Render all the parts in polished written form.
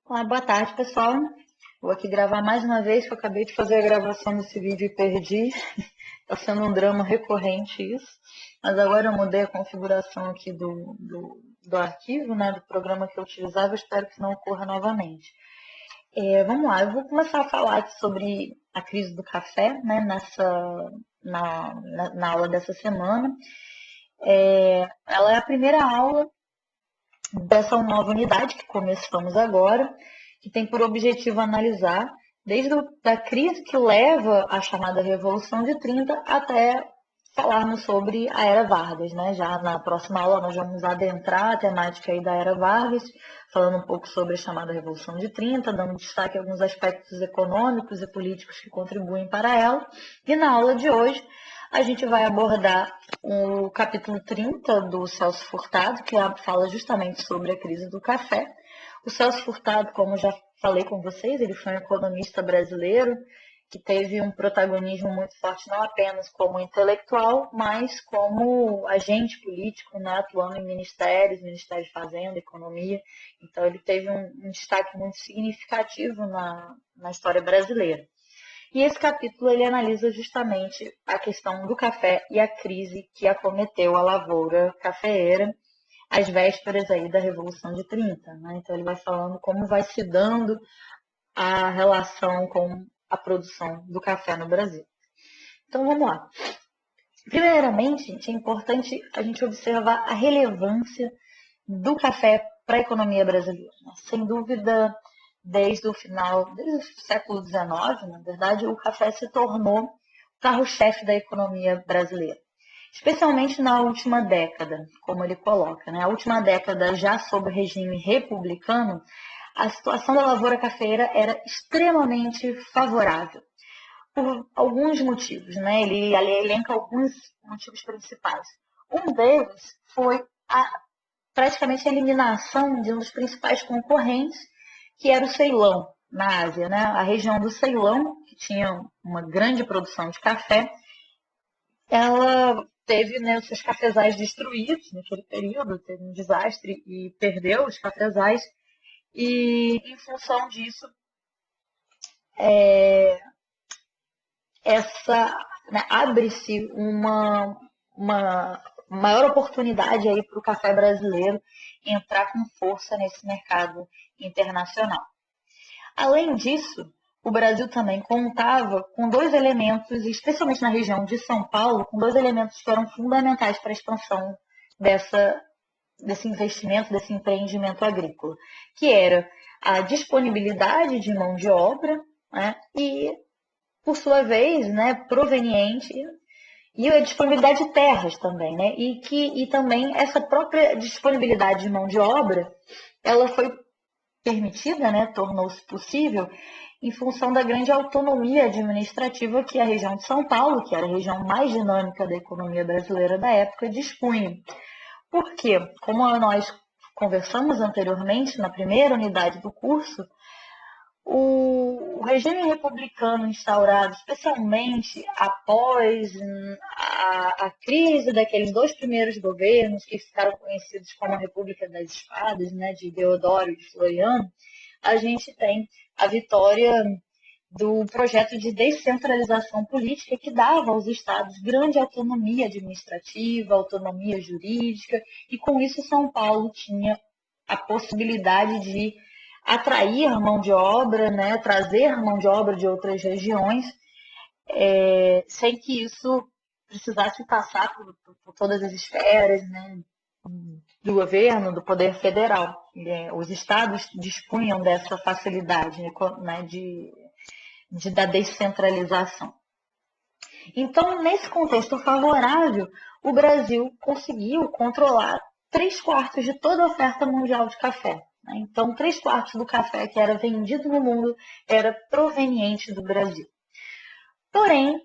Olá, boa tarde, pessoal. Vou aqui gravar mais uma vez, que eu acabei de fazer a gravação desse vídeo e perdi. Está sendo um drama recorrente isso. Mas agora eu mudei a configuração aqui do arquivo, né, do programa que eu utilizava. Eu espero que não ocorra novamente. Vamos lá, eu vou começar a falar aqui sobre a crise do café, né, na aula dessa semana. Ela é a primeira aula dessa nova unidade que começamos agora, que tem por objetivo analisar desde a crise que leva à chamada Revolução de 30 até falarmos sobre a Era Vargas, né? Já na próxima aula nós vamos adentrar a temática aí da Era Vargas, falando um pouco sobre a chamada Revolução de 30, dando destaque a alguns aspectos econômicos e políticos que contribuem para ela. E na aula de hoje a gente vai abordar o capítulo 30 do Celso Furtado, que fala justamente sobre a crise do café. O Celso Furtado, como já falei com vocês, ele foi um economista brasileiro que teve um protagonismo muito forte, não apenas como intelectual, mas como agente político, né, atuando em ministérios, Ministério de Fazenda, Economia. Então, ele teve um destaque muito significativo na história brasileira. E esse capítulo ele analisa justamente a questão do café e a crise que acometeu a lavoura cafeeira às vésperas aí da Revolução de 30. Né? Então ele vai falando como vai se dando a relação com a produção do café no Brasil. Então vamos lá. Primeiramente, gente, é importante a gente observar a relevância do café para a economia brasileira. Sem dúvida, desde o século XIX, na verdade, o café se tornou o carro-chefe da economia brasileira. Especialmente na última década, como ele coloca. Né? A última década, já sob o regime republicano, a situação da lavoura cafeeira era extremamente favorável, por alguns motivos. Né? Ele elenca alguns motivos principais. Um deles foi praticamente a eliminação de um dos principais concorrentes, que era o Ceilão, na Ásia. Né? A região do Ceilão, que tinha uma grande produção de café, ela teve, né, os seus cafezais destruídos naquele período, teve um desastre e perdeu os cafezais. E, em função disso, né, abre-se uma maior oportunidade aí para o café brasileiro entrar com força nesse mercado internacional. Além disso, o Brasil também contava com dois elementos, especialmente na região de São Paulo, com dois elementos que eram fundamentais para a expansão desse investimento, desse empreendimento agrícola, que era a disponibilidade de mão de obra, né, e, por sua vez, né, proveniente, e a disponibilidade de terras também, né, e também essa própria disponibilidade de mão de obra, ela foi permitida, né, tornou-se possível em função da grande autonomia administrativa que a região de São Paulo, que era a região mais dinâmica da economia brasileira da época, dispunha. Por quê? Como nós conversamos anteriormente na primeira unidade do curso, o regime republicano instaurado, especialmente após a crise daqueles dois primeiros governos que ficaram conhecidos como a República das Espadas, né, de Deodoro e de Floriano, a gente tem a vitória do projeto de descentralização política que dava aos estados grande autonomia administrativa, autonomia jurídica, e com isso São Paulo tinha a possibilidade de atrair mão de obra, né, trazer mão de obra de outras regiões, sem que isso precisasse passar por todas as esferas, né, do governo, do poder federal. Os estados dispunham dessa facilidade, né, da descentralização. Então, nesse contexto favorável, o Brasil conseguiu controlar 3/4 de toda a oferta mundial de café. Então, 3/4 do café que era vendido no mundo era proveniente do Brasil. Porém,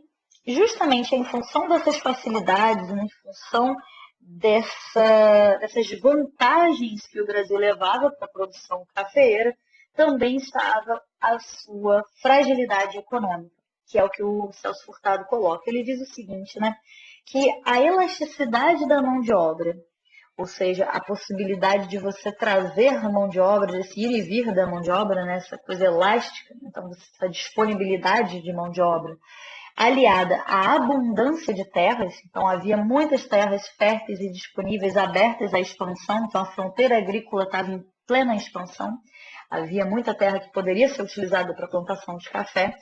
justamente em função dessas facilidades, em função dessas vantagens que o Brasil levava para a produção cafeeira, também estava a sua fragilidade econômica, que é o que o Celso Furtado coloca. Ele diz o seguinte, né, que a elasticidade da mão de obra, ou seja, a possibilidade de você trazer a mão de obra, desse ir e vir da mão de obra, né, essa coisa elástica, então essa disponibilidade de mão de obra, aliada à abundância de terras, então havia muitas terras férteis e disponíveis, abertas à expansão, então a fronteira agrícola estava em plena expansão, havia muita terra que poderia ser utilizada para a plantação de café,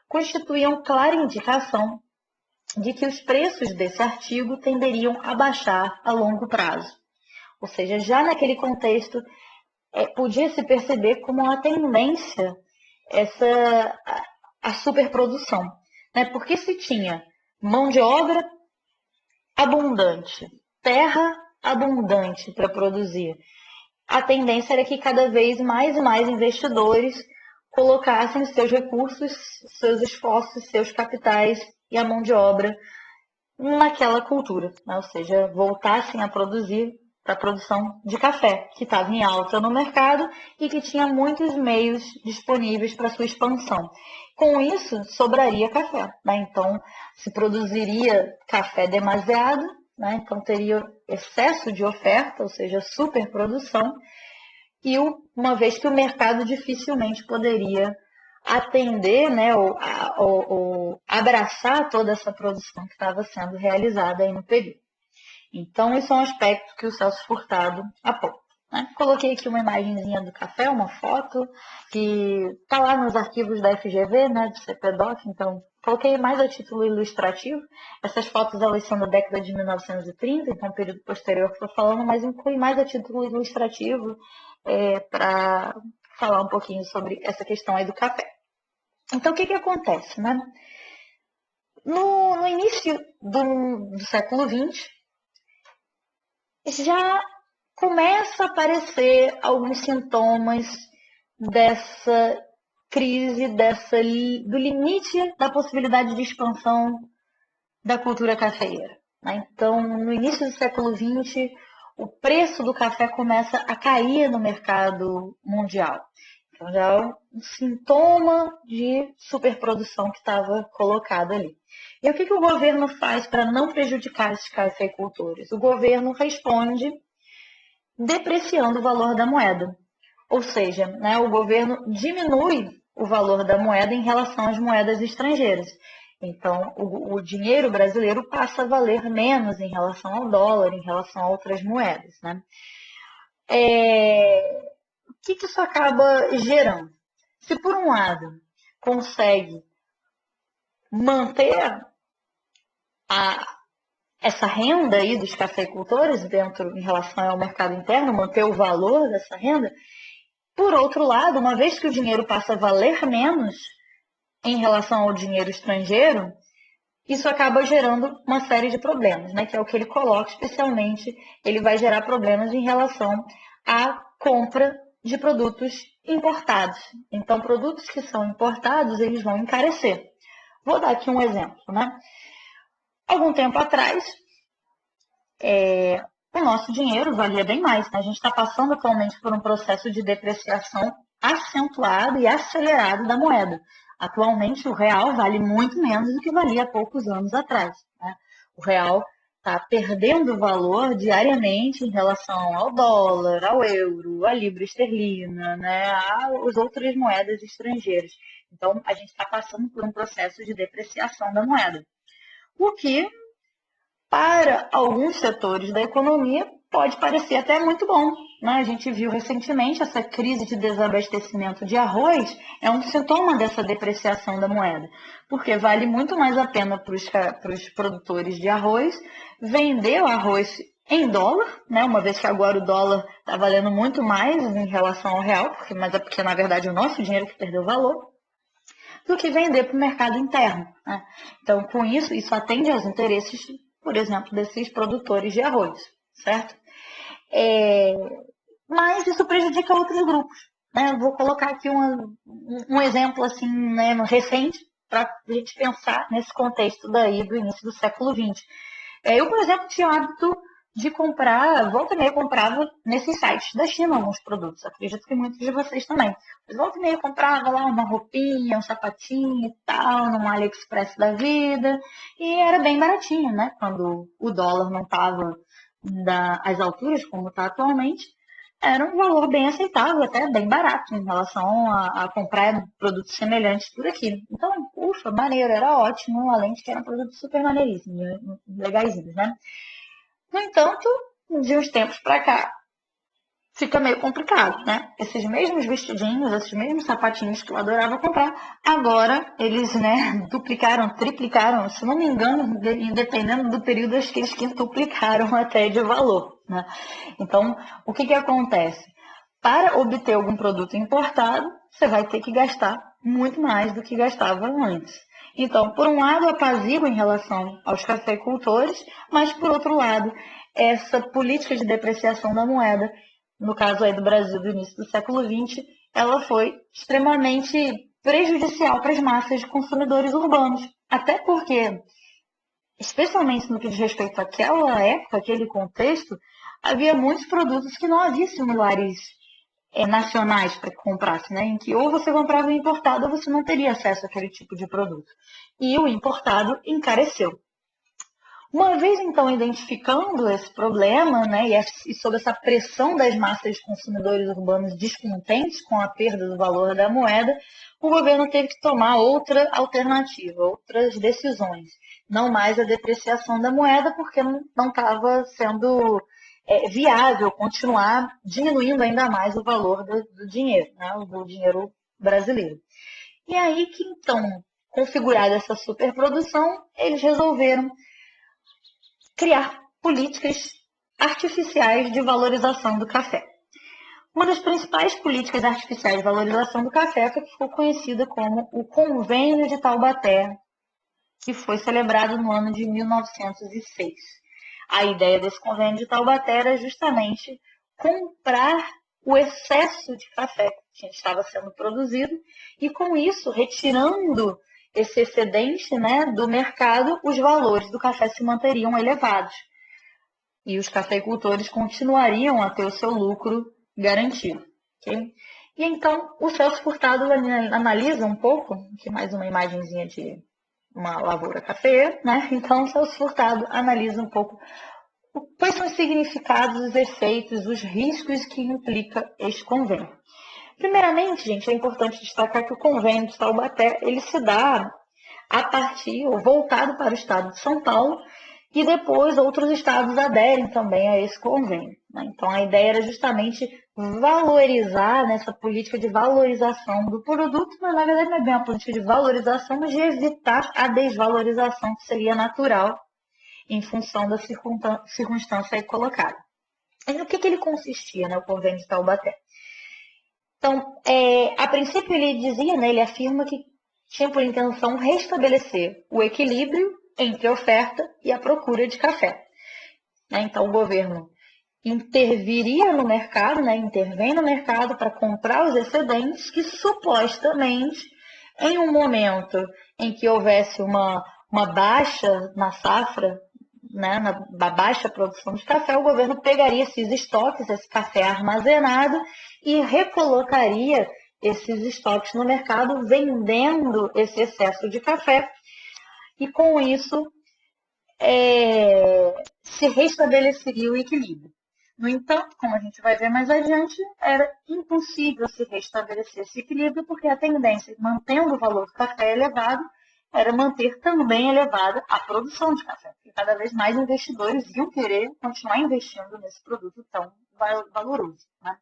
constituíam clara indicação de que os preços desse artigo tenderiam a baixar a longo prazo. Ou seja, já naquele contexto, podia-se perceber como uma tendência a superprodução. Né? Porque se tinha mão de obra abundante, terra abundante para produzir, a tendência era que cada vez mais e mais investidores colocassem seus recursos, seus esforços, seus capitais e a mão de obra naquela cultura, né? Ou seja, voltassem a produzir para a produção de café, que estava em alta no mercado e que tinha muitos meios disponíveis para sua expansão. Com isso, sobraria café, né? Então, se produziria café demasiado, né? Então teria excesso de oferta, ou seja, superprodução, e uma vez que o mercado dificilmente poderia atender, né, ou abraçar toda essa produção que estava sendo realizada aí no período. Então, esse é um aspecto que o Celso Furtado aponta. Né? Coloquei aqui uma imagenzinha do café, uma foto, que está lá nos arquivos da FGV, né, do CPDOC, então coloquei mais a título ilustrativo. Essas fotos elas são da década de 1930, então período posterior que estou falando, mas inclui mais a título ilustrativo para falar um pouquinho sobre essa questão aí do café. Então, o que acontece? Né? No início do século XX, já começa a aparecer alguns sintomas dessa crise, do limite da possibilidade de expansão da cultura cafeeira. Né? Então, no início do século XX, o preço do café começa a cair no mercado mundial. Então, já é um sintoma de superprodução que estava colocado ali. E o que o governo faz para não prejudicar esses cafeicultores? O governo responde depreciando o valor da moeda. Ou seja, né, o governo diminui o valor da moeda em relação às moedas estrangeiras. Então, o dinheiro brasileiro passa a valer menos em relação ao dólar, em relação a outras moedas. Né? O que isso acaba gerando? Se, por um lado, consegue manter essa renda aí dos cafeicultores em relação ao mercado interno, manter o valor dessa renda, por outro lado, uma vez que o dinheiro passa a valer menos em relação ao dinheiro estrangeiro, isso acaba gerando uma série de problemas, né? Que é o que ele coloca, especialmente, ele vai gerar problemas em relação à compra de produtos importados. Então, produtos que são importados, eles vão encarecer. Vou dar aqui um exemplo, né? Algum tempo atrás, o nosso dinheiro valia bem mais. Né? A gente está passando atualmente por um processo de depreciação acentuado e acelerado da moeda. Atualmente, o real vale muito menos do que valia há poucos anos atrás. Né? O real está perdendo valor diariamente em relação ao dólar, ao euro, à libra esterlina, né? às outras moedas estrangeiras. Então, a gente está passando por um processo de depreciação da moeda. O que, para alguns setores da economia, pode parecer até muito bom. Né? A gente viu recentemente essa crise de desabastecimento de arroz, é um sintoma dessa depreciação da moeda, porque vale muito mais a pena para os produtores de arroz vender o arroz em dólar, né? Uma vez que agora o dólar está valendo muito mais em relação ao real, mas é porque, na verdade, o nosso dinheiro que perdeu valor, do que vender para o mercado interno. Né? Então, com isso atende aos interesses, por exemplo, desses produtores de arroz, certo? Mas isso prejudica outros grupos. Né? Vou colocar aqui um exemplo assim, né, recente para a gente pensar nesse contexto daí do início do século XX. Eu, por exemplo, tinha o hábito de comprar, volta e meia comprava nesses sites da China alguns produtos. Acredito que muitos de vocês também. Mas volta e meia comprava lá uma roupinha, um sapatinho e tal, num AliExpress da vida. E era bem baratinho, né? Quando o dólar não estava às alturas, como está atualmente, era um valor bem aceitável, até bem barato em relação a comprar produtos semelhantes por aqui. Então, ufa, maneiro, era ótimo, além de que eram produtos super maneiríssimos, legaisinhos, né? No entanto, de uns tempos para cá, fica meio complicado, né? Esses mesmos vestidinhos, esses mesmos sapatinhos que eu adorava comprar, agora eles, né, duplicaram, triplicaram, se não me engano, dependendo do período, acho que eles quintuplicaram até de valor, né? Então, o que acontece? Para obter algum produto importado, você vai ter que gastar muito mais do que gastava antes. Então, por um lado, apazigua em relação aos cafeicultores, mas, por outro lado, essa política de depreciação da moeda, no caso aí do Brasil do início do século XX, ela foi extremamente prejudicial para as massas de consumidores urbanos. Até porque, especialmente no que diz respeito àquela época, aquele contexto, havia muitos produtos que não havia similares nacionais para que comprasse, né? Em que ou você comprava o importado ou você não teria acesso àquele tipo de produto. E o importado encareceu. Uma vez, então, identificando esse problema, né, e sob essa pressão das massas de consumidores urbanos descontentes com a perda do valor da moeda, o governo teve que tomar outra alternativa, outras decisões. Não mais a depreciação da moeda, porque não estava sendo viável continuar diminuindo ainda mais o valor do dinheiro, né, do dinheiro brasileiro. E aí que, então, configurada essa superprodução, eles resolveram criar políticas artificiais de valorização do café. Uma das principais políticas artificiais de valorização do café foi que ficou conhecida como o Convênio de Taubaté, que foi celebrado no ano de 1906. A ideia desse Convênio de Taubaté era justamente comprar o excesso de café que estava sendo produzido e, com isso, retirando esse excedente, né, do mercado, os valores do café se manteriam elevados. E os cafeicultores continuariam a ter o seu lucro garantido. Okay? E então, o Celso Furtado analisa um pouco, aqui mais uma imagenzinha de uma lavoura cafeeira, né? Então, o Celso Furtado analisa um pouco quais são os significados, os efeitos, os riscos que implica este convênio. Primeiramente, gente, é importante destacar que o convênio de Taubaté, ele se dá a partir, ou voltado para o estado de São Paulo, e depois outros estados aderem também a esse convênio. Né? Então, a ideia era justamente valorizar nessa política de valorização do produto, mas na verdade não é bem uma política de valorização, mas de evitar a desvalorização que seria natural em função da circunstância aí colocada. E no que ele consistia, né, o convênio de Taubaté? Então, a princípio ele dizia, né, ele afirma que tinha por intenção restabelecer o equilíbrio entre a oferta e a procura de café. Né? Então, o governo interviria no mercado, né, intervém no mercado para comprar os excedentes que supostamente, em um momento em que houvesse uma baixa na safra, né, na baixa produção de café, o governo pegaria esses estoques, esse café armazenado, e recolocaria esses estoques no mercado, vendendo esse excesso de café, e com isso se restabeleceria o equilíbrio. No entanto, como a gente vai ver mais adiante, era impossível se restabelecer esse equilíbrio, porque a tendência, mantendo o valor do café elevado, era manter também elevada a produção de café, porque cada vez mais investidores iam querer continuar investindo nesse produto tão valoroso. Né?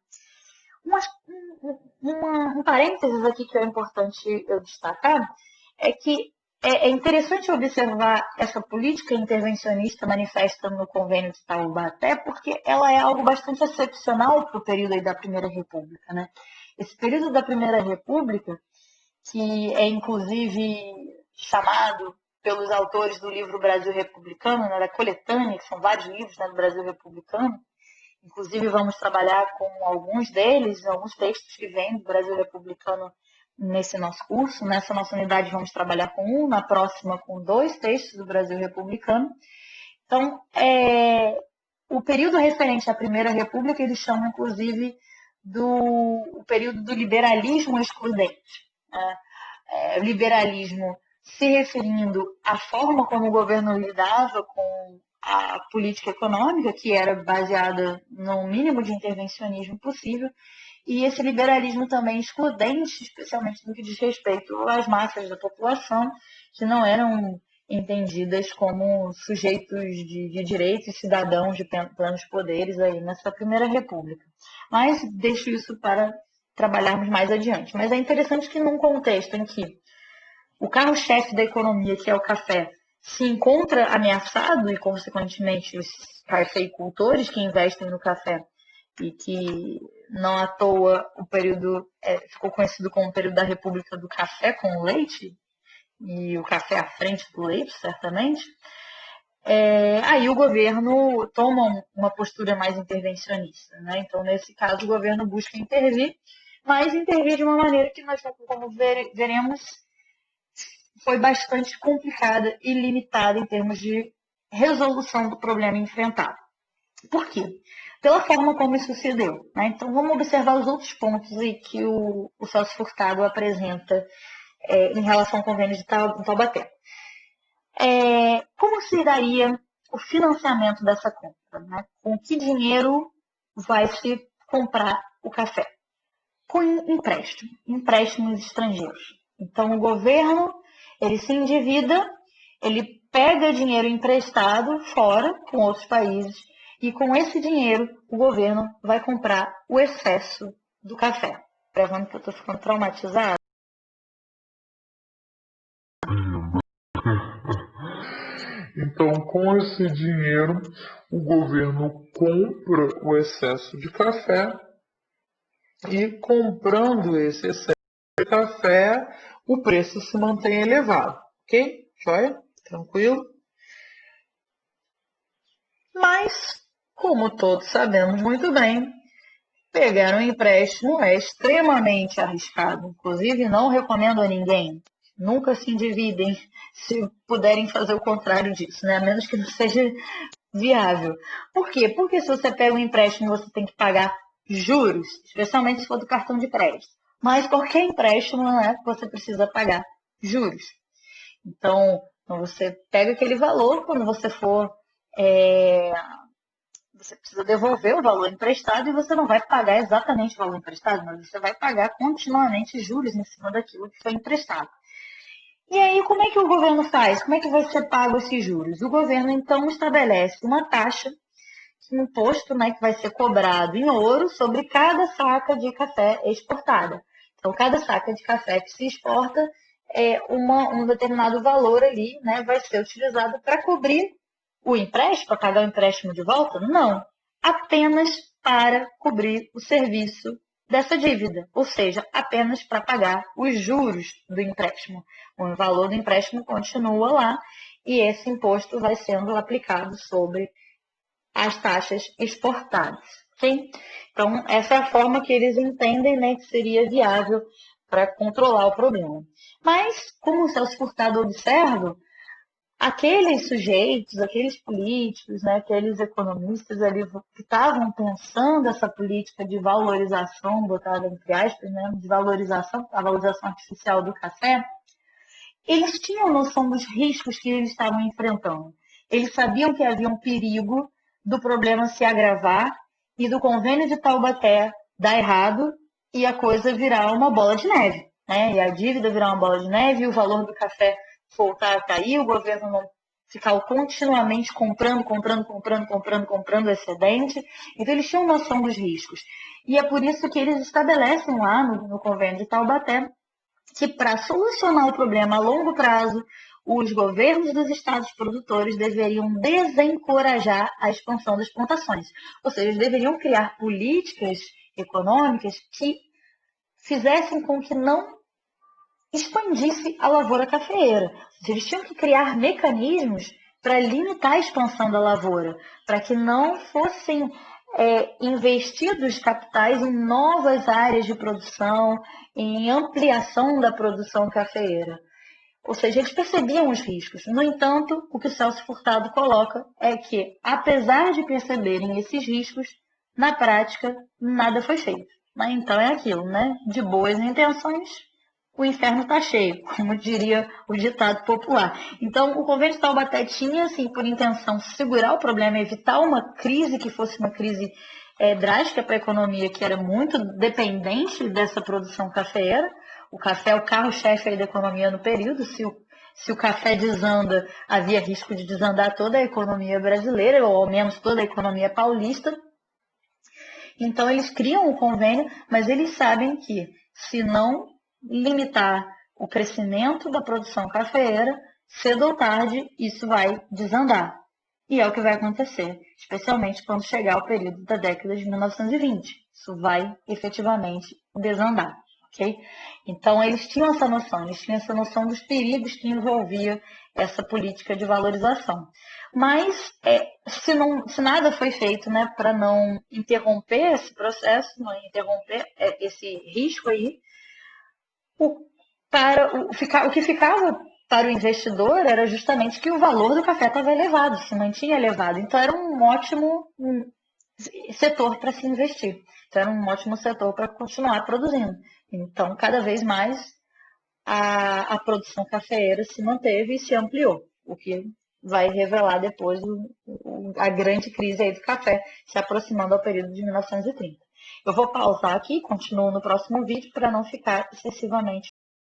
Um parênteses aqui que é importante eu destacar é que é interessante observar essa política intervencionista manifesta no Convênio de Taubaté, porque ela é algo bastante excepcional para o período aí da Primeira República. Né? Esse período da Primeira República, que é inclusive chamado pelos autores do livro Brasil Republicano, né, da coletânea, que são vários livros, né, do Brasil Republicano. Inclusive, vamos trabalhar com alguns deles, alguns textos que vêm do Brasil Republicano nesse nosso curso. Nessa nossa unidade, vamos trabalhar com um, na próxima, com 2 textos do Brasil Republicano. Então, o período referente à Primeira República, eles chamam, inclusive, do período do liberalismo excludente. Liberalismo se referindo à forma como o governo lidava com a política econômica, que era baseada no mínimo de intervencionismo possível, e esse liberalismo também excludente, especialmente no que diz respeito às massas da população, que não eram entendidas como sujeitos de direitos, cidadãos de plenos poderes aí nessa Primeira República. Mas deixo isso para trabalharmos mais adiante. Mas é interessante que num contexto em que o carro-chefe da economia, que é o café, se encontra ameaçado e, consequentemente, os cafeicultores que investem no café e que não à toa o período ficou conhecido como o período da República do Café com Leite, e o café à frente do leite, certamente, aí o governo toma uma postura mais intervencionista, né? Então, nesse caso, o governo busca intervir, mas intervir de uma maneira que nós, como veremos, foi bastante complicada e limitada em termos de resolução do problema enfrentado. Por quê? Pela forma como isso se deu. Né? Então, vamos observar os outros pontos aí que o Celso Furtado apresenta em relação ao convênio de Taubaté. Como se daria o financiamento dessa compra? Né? Com que dinheiro vai se comprar o café? Com empréstimos estrangeiros. Então, o governo ele se endivida, ele pega dinheiro emprestado fora, com outros países, e com esse dinheiro o governo vai comprar o excesso do café. Provando que eu estou ficando traumatizada. Então, com esse dinheiro, o governo compra o excesso de café e, comprando esse excesso de café, o preço se mantém elevado. Ok? Joia? Tranquilo? Mas, como todos sabemos muito bem, pegar um empréstimo é extremamente arriscado. Inclusive, não recomendo a ninguém. Nunca se endividem se puderem fazer o contrário disso, né? A menos que não seja viável. Por quê? Porque se você pega um empréstimo, você tem que pagar juros, especialmente se for do cartão de crédito. Mas qualquer empréstimo, né, você precisa pagar juros. Então, você pega aquele valor, quando você for você precisa devolver o valor emprestado e você não vai pagar exatamente o valor emprestado, mas você vai pagar continuamente juros em cima daquilo que foi emprestado. E aí, como é que o governo faz? Como é que vai ser pago esses juros? O governo, então, estabelece uma taxa, um imposto, né, que vai ser cobrado em ouro sobre cada saca de café exportada. Então, cada saca de café que se exporta, um determinado valor ali, né, vai ser utilizado para cobrir o empréstimo, para pagar o empréstimo de volta? Não. Apenas para cobrir o serviço dessa dívida, ou seja, apenas para pagar os juros do empréstimo. O valor do empréstimo continua lá e esse imposto vai sendo aplicado sobre as taxas exportadas. Okay? Então, essa é a forma que eles entendem, né, que seria viável para controlar o problema. Mas, como o Celso Furtado observa, aqueles sujeitos, aqueles políticos, né, aqueles economistas ali que estavam pensando essa política de valorização, botada entre aspas, né, de valorização, a valorização artificial do café, eles tinham noção dos riscos que eles estavam enfrentando. Eles sabiam que havia um perigo do problema se agravar e do convênio de Taubaté dar errado e a coisa virar uma bola de neve, né? E a dívida virar uma bola de neve e o valor do café voltar a cair, o governo não ficar continuamente comprando excedente. Então, eles tinham noção dos riscos. E é por isso que eles estabelecem lá no convênio de Taubaté que, para solucionar o problema a longo prazo, os governos dos estados produtores deveriam desencorajar a expansão das plantações. Ou seja, eles deveriam criar políticas econômicas que fizessem com que não expandisse a lavoura cafeeira. Eles tinham que criar mecanismos para limitar a expansão da lavoura, para que não fossem investidos capitais em novas áreas de produção, em ampliação da produção cafeeira. Ou seja, eles percebiam os riscos. No entanto, o que o Celso Furtado coloca é que, apesar de perceberem esses riscos, na prática, nada foi feito. Então é aquilo, né? De boas intenções, o inferno está cheio, como diria o ditado popular. Então, o convênio de Taubaté tinha, assim, por intenção segurar o problema, evitar uma crise que fosse uma crise drástica para a economia, que era muito dependente dessa produção cafeeira. O café é o carro-chefe da economia no período. Se o café desanda, havia risco de desandar toda a economia brasileira, ou ao menos toda a economia paulista. Então, eles criam o convênio, mas eles sabem que, se não limitar o crescimento da produção cafeeira, cedo ou tarde isso vai desandar. E é o que vai acontecer, especialmente quando chegar o período da década de 1920. Isso vai efetivamente desandar, ok? Então, eles tinham essa noção dos perigos que envolvia essa política de valorização. Mas, se nada foi feito, né, para não interromper esse processo, não interromper esse risco aí, o que ficava para o investidor era justamente que o valor do café estava elevado, se mantinha elevado. Então, era um ótimo setor para se investir. Então, era um ótimo setor para continuar produzindo. Então, cada vez mais a produção cafeeira se manteve e se ampliou, o que vai revelar depois a grande crise aí do café, se aproximando ao período de 1930. Eu vou pausar aqui, continuo no próximo vídeo para não ficar excessivamente